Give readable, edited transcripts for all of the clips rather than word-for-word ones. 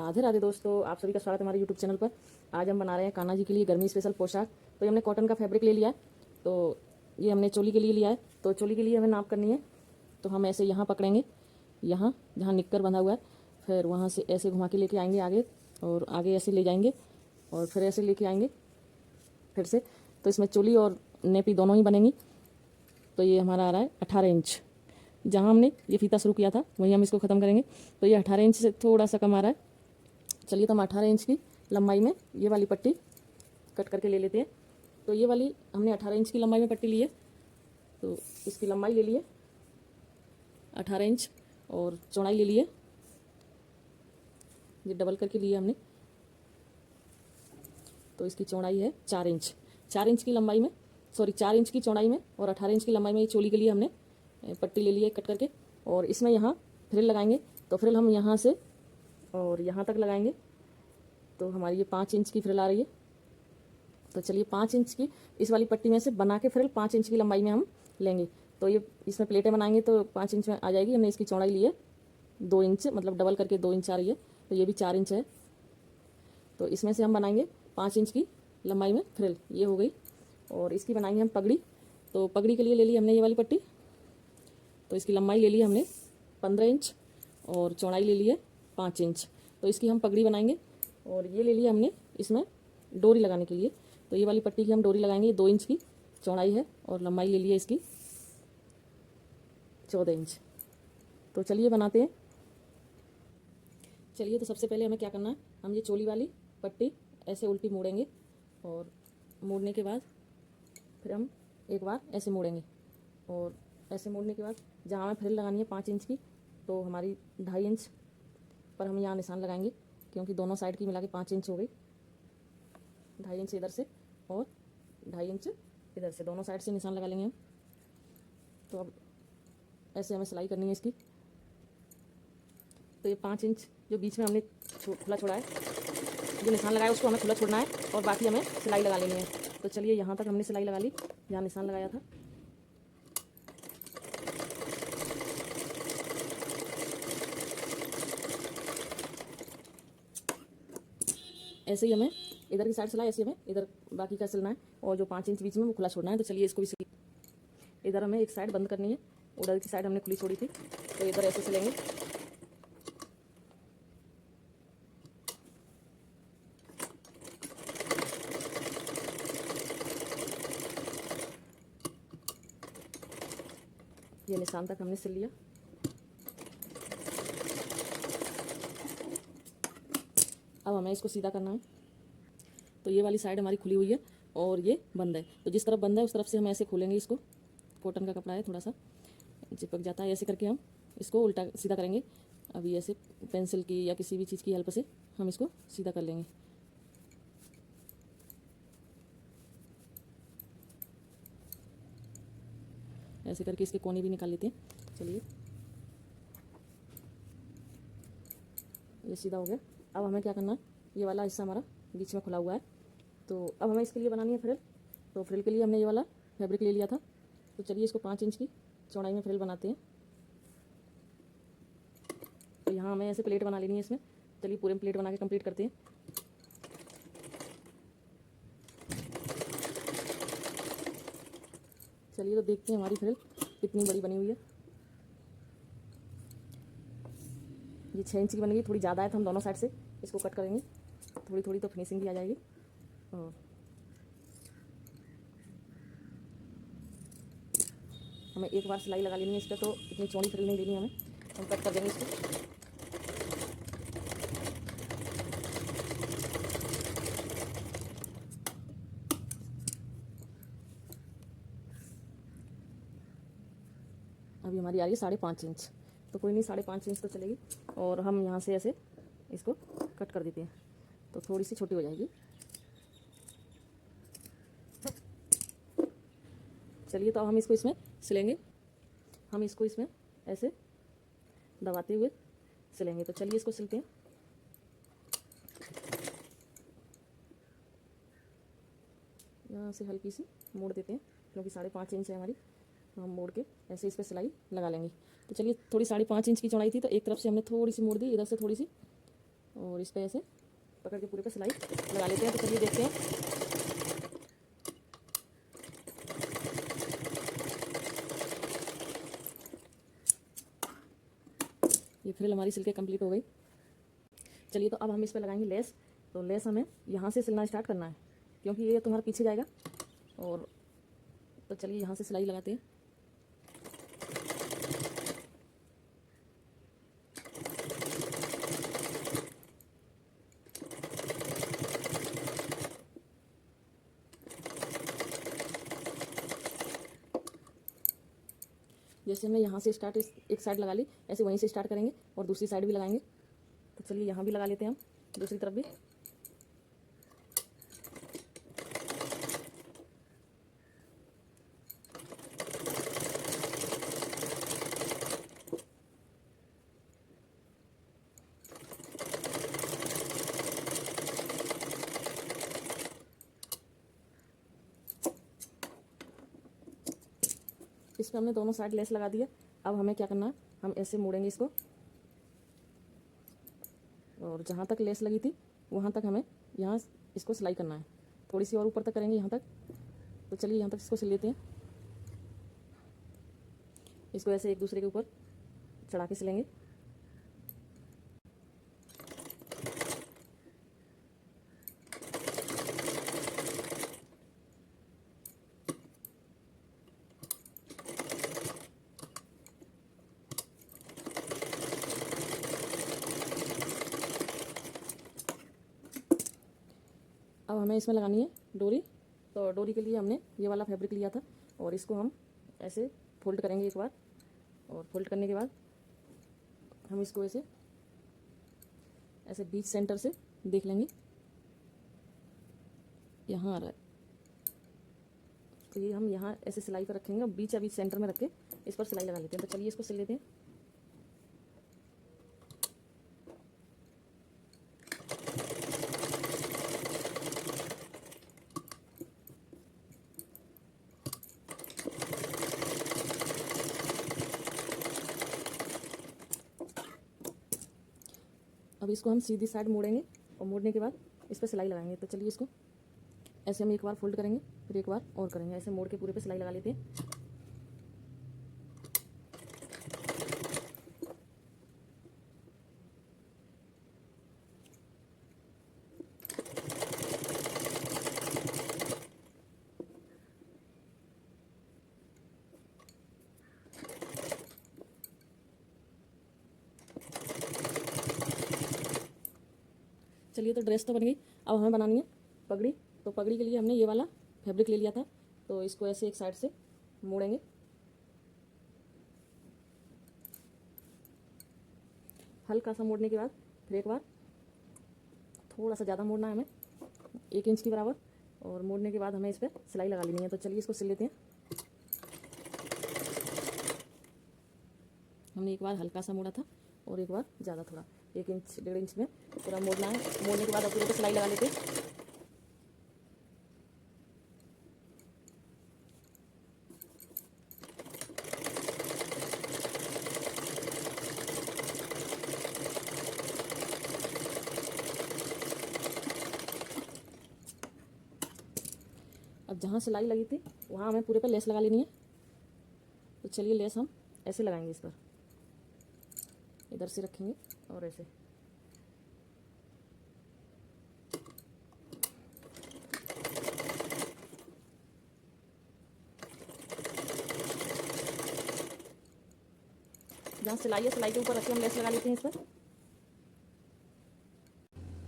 राधे राधे दोस्तों, आप सभी का स्वागत है हमारे यूट्यूब चैनल पर। आज हम बना रहे हैं कान्हा जी के लिए गर्मी स्पेशल पोशाक। तो ये हमने कॉटन का फैब्रिक ले लिया है। तो ये हमने चोली के लिए लिया है। तो चोली के लिए हमें नाप करनी है। तो हम ऐसे यहाँ पकड़ेंगे, यहाँ जहाँ निक्कर बंधा हुआ है, फिर वहाँ से ऐसे घुमा के लेके आएंगे आगे, और आगे ऐसे ले जाएंगे और फिर ऐसे लेके आएंगे फिर से। तो इसमें चोली और नेपी दोनों ही बनेंगी। तो ये हमारा आ रहा है 18 इंच। जहाँ हमने ये फीता शुरू किया था वहीं हम इसको ख़त्म करेंगे। तो ये 18 इंच से थोड़ा सा कम आ रहा है। चलिए, तो हम 18 इंच की लंबाई में ये वाली पट्टी कट करके ले लेते हैं। तो ये वाली हमने 18 इंच की लंबाई में पट्टी ली है। तो इसकी लंबाई ले लिए 18 इंच और चौड़ाई ले लिए, ये डबल करके लिए हमने। तो इसकी चौड़ाई है 4 इंच। 4 इंच की लंबाई में, 4 इंच की चौड़ाई में और 18 इंच की लंबाई में ये चोली के लिए हमने पट्टी ले ली है कट करके। और इसमें यहाँ फ्रिल लगाएंगे। तो फ्रिल हम यहाँ से और यहाँ तक लगाएंगे। तो हमारी ये 5 इंच की फ्रिल आ रही है। तो चलिए, 5 इंच की इस वाली पट्टी में से बना के फ्रिल 5 इंच की लंबाई में हम लेंगे। तो ये इसमें प्लेटें बनाएंगे तो 5 इंच में आ जाएगी। हमने इसकी चौड़ाई ली है 2 इंच, मतलब डबल करके 2 इंच आ रही है। तो ये भी 4 इंच है। तो इसमें से हम बनाएंगे 5 इंच की लंबाई में फ्रिल, ये हो गई। और इसकी बनाएंगे हम पगड़ी। तो पगड़ी के लिए ले ली हमने ये वाली पट्टी। तो इसकी लंबाई ले ली हमने 15 इंच और चौड़ाई ले ली है 5 इंच। तो इसकी हम पगड़ी बनाएंगे। और ये ले लिया हमने इसमें डोरी लगाने के लिए। तो ये वाली पट्टी की हम डोरी लगाएंगे। 2 इंच की चौड़ाई है और लंबाई ले ली है इसकी 14 इंच। तो चलिए बनाते हैं। चलिए, तो सबसे पहले हमें क्या करना है, हम ये चोली वाली पट्टी ऐसे उल्टी मोड़ेंगे और मोड़ने के बाद फिर हम एक बार ऐसे मोड़ेंगे। और ऐसे मोड़ने के बाद जहाँ हमें फ्रिल लगानी है 5 इंच की, तो हमारी 2.5 इंच पर हम यहाँ निशान लगाएंगे, क्योंकि दोनों साइड की मिला के 5 इंच हो गई। 2.5 इंच इधर से और 2.5 इंच इधर से, दोनों साइड से निशान लगा लेंगे हम। तो अब ऐसे हमें सिलाई करनी है इसकी। तो ये 5 इंच जो बीच में हमने खुला छोड़ा है, जो निशान लगाया उसको हमें खुला छोड़ना है और बाकी हमें सिलाई लगा लेनी है। तो चलिए, यहाँ तक हमने सिलाई लगा ली जहाँ निशान लगाया था। ऐसे ही हमें इधर की साइड सिलाई, ऐसे हमें इधर बाकी का सिलना है और जो 5 इंच बीच में वो खुला छोड़ना है। तो चलिए, इसको भी इधर हमें एक साइड बंद करनी है, उधर की साइड हमने खुली छोड़ी थी। तो इधर ऐसे सिलेंगे। ये निशान तक हमने सिल लिया। अब हमें इसको सीधा करना है। तो ये वाली साइड हमारी खुली हुई है और ये बंद है। तो जिस तरफ बंद है उस तरफ से हम ऐसे खोलेंगे इसको। कॉटन का कपड़ा है, थोड़ा सा चिपक जाता है। ऐसे करके हम इसको उल्टा सीधा करेंगे। अभी ऐसे पेंसिल की या किसी भी चीज़ की हेल्प से हम इसको सीधा कर लेंगे। ऐसे करके इसके कोने भी निकाल लेते हैं। चलिए, ये सीधा हो गया। अब हमें क्या करना है, ये वाला हिस्सा हमारा बीच में खुला हुआ है। तो अब हमें इसके लिए बनानी है फ्रिल। तो फ्रिल के लिए हमने ये वाला फैब्रिक ले लिया था। तो चलिए, इसको 5 इंच की चौड़ाई में फ्रिल बनाते हैं। तो यहाँ हमें ऐसे प्लेट बना लेनी है इसमें। चलिए, पूरे प्लेट बना के कंप्लीट करते हैं। चलिए, तो देखते हैं हमारी फ्रिल कितनी बड़ी बनी हुई है। ये 6 इंच की बन गई, थोड़ी ज़्यादा है तो हम दोनों साइड से इसको कट करेंगे। थोड़ी थोड़ी तो फिनिशिंग भी आ जाएगी। और हमें एक बार सिलाई लगा लेनी है इस पर, तो इतनी चौड़ी फ्रिल नहीं लेनी हमें। हम कट कर देंगे इसको। अभी हमारी आ रही है 5.5 इंच। तो कोई नहीं, 5.5 इंच तो चलेगी। और हम यहाँ से ऐसे इसको कट कर देते हैं, तो थोड़ी सी छोटी हो जाएगी। चलिए, तो अब हम इसको इसमें सिलेंगे। हम इसको इसमें ऐसे दबाते हुए सिलेंगे। तो चलिए, इसको सिलते हैं। यहाँ से हल्की सी मोड़ देते हैं, क्योंकि 5.5 इंच है हमारी। तो हम मोड़ के ऐसे इस पर सिलाई लगा लेंगे। तो चलिए, थोड़ी 5.5 इंच की चौड़ाई थी, तो एक तरफ से हमने थोड़ी सी मोड़ दी, इधर से थोड़ी सी और इस पे ऐसे पकड़ के पूरे पे सिलाई लगा लेते हैं। तो चलिए देखते हैं। ये फ्रिल हमारी सिल के कंप्लीट हो गई। चलिए तो अब हम इस पे लगाएंगे लेस। तो लेस हमें यहाँ से सिलना स्टार्ट करना है, क्योंकि ये तुम्हारा पीछे जाएगा। और तो चलिए यहाँ से सिलाई लगाते हैं। जैसे हमने यहाँ से स्टार्ट एक साइड लगा ली, ऐसे वहीं से स्टार्ट करेंगे और दूसरी साइड भी लगाएंगे। तो चलिए यहाँ भी लगा लेते हैं हम, दूसरी तरफ भी। इस पर हमने दोनों साइड लेस लगा दिया। अब हमें क्या करना है, हम ऐसे मोड़ेंगे इसको, और जहाँ तक लेस लगी थी वहाँ तक हमें यहाँ इसको सिलाई करना है। थोड़ी सी और ऊपर तक करेंगे यहाँ तक। तो चलिए यहाँ तक इसको सिल लेते हैं। इसको ऐसे एक दूसरे के ऊपर चढ़ा के सिलेंगे। अब हमें इसमें लगानी है डोरी। तो डोरी के लिए हमने ये वाला फैब्रिक लिया था, और इसको हम ऐसे फोल्ड करेंगे एक बार। और फोल्ड करने के बाद हम इसको ऐसे ऐसे बीच सेंटर से देख लेंगे, यहाँ आ रहा है। तो ये हम यहाँ ऐसे सिलाई पर रखेंगे और बीच बीच सेंटर में रख के इस पर सिलाई लगा लेते हैं। तो चलिए इसको सिल लेते हैं। अब इसको हम सीधी साइड मोड़ेंगे, और मोड़ने के बाद इस पर सिलाई लगाएंगे। तो चलिए इसको ऐसे हम एक बार फोल्ड करेंगे, फिर एक बार और करेंगे, ऐसे मोड़ के पूरे पे सिलाई लगा लेते हैं। चलिए तो ड्रेस तो बन गई। अब हमें बनानी है पगड़ी। तो पगड़ी के लिए हमने ये वाला फैब्रिक ले लिया था। तो इसको ऐसे एक साइड से मोड़ेंगे, हल्का सा मोड़ने के बाद फिर एक बार थोड़ा सा ज़्यादा मोड़ना है हमें, 1 इंच के बराबर। और मोड़ने के बाद हमें इस पर सिलाई लगा लेनी है। तो चलिए इसको सिल लेते हैं। हमने एक बार हल्का सा मोड़ा था और एक बार ज़्यादा, थोड़ा 1 इंच 1.5 इंच में पूरा मोड़ना है। मोड़ने के बाद अब पूरे पे सिलाई लगा लेते हैं। अब जहाँ सिलाई लगी थी वहाँ हमें पूरे पे लेस लगा लेनी है। तो चलिए लेस हम ऐसे लगाएंगे, इस पर इधर से रखेंगे और ऐसे। जहाँ सिलाई है सिलाई के ऊपर रखे हम लेस लगा लेते हैं इस पर।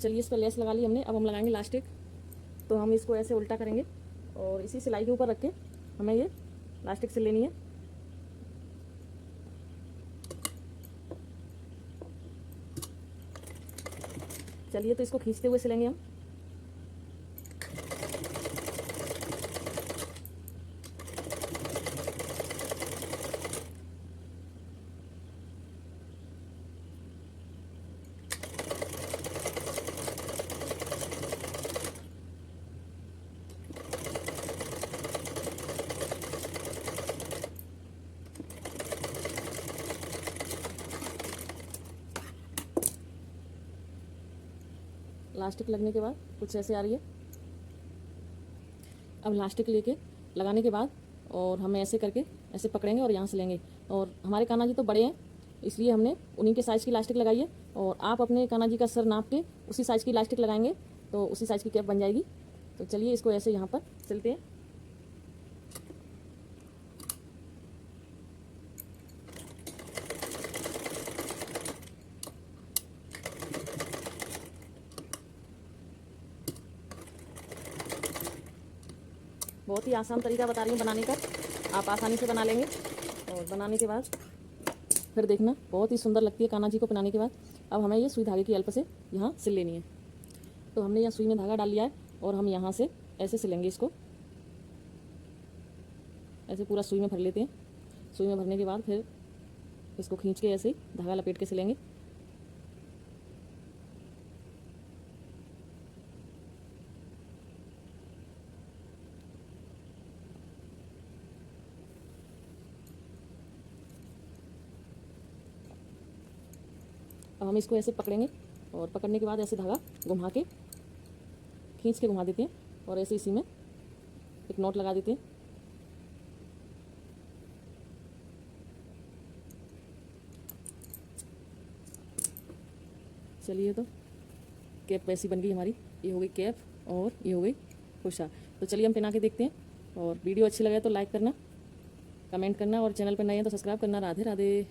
चलिए इस पर लेस लगा ली हमने। अब हम लगाएंगे लास्टिक। तो हम इसको ऐसे उल्टा करेंगे और इसी सिलाई के ऊपर रख के हमें ये लास्टिक से लेनी है। चलिए तो इसको खींचते हुए सिलेंगे हम। लास्टिक लगने के बाद कुछ ऐसे आ रही है। अब लास्टिक लेके लगाने के बाद और हम ऐसे करके ऐसे पकड़ेंगे और यहाँ से लेंगे। और हमारे कान्हा जी तो बड़े हैं, इसलिए हमने उन्हीं के साइज़ की इलास्टिक लगाई है। और आप अपने कान्हा जी का सर नाप के उसी साइज़ की इलास्टिक लगाएंगे तो उसी साइज़ की कैप बन जाएगी। तो चलिए इसको ऐसे यहाँ पर सिलते हैं। बहुत ही आसान तरीका बता रही हूँ बनाने का, आप आसानी से बना लेंगे। और बनाने के बाद फिर देखना बहुत ही सुंदर लगती है कान्हा जी को पहनाने के बाद। अब हमें ये सुई धागे की हेल्प से यहाँ सिल लेनी है। तो हमने यहाँ सुई में धागा डाल लिया है और हम यहाँ से ऐसे सिलेंगे इसको। ऐसे पूरा सुई में भर लेते हैं। सुई में भरने के बाद फिर इसको खींच के ऐसे ही धागा लपेट के सिलेंगे। अब हम इसको ऐसे पकड़ेंगे और पकड़ने के बाद ऐसे धागा घुमा के खींच के घुमा देते हैं और ऐसे इसी में एक नॉट लगा देते हैं। चलिए, तो कैप वैसी बन गई हमारी। ये हो गई कैप और ये हो गई पोशाक। तो चलिए हम पहना के देखते हैं। और वीडियो अच्छी लगे तो लाइक करना, कमेंट करना और चैनल पर नए हैं तो सब्सक्राइब करना। राधे राधे।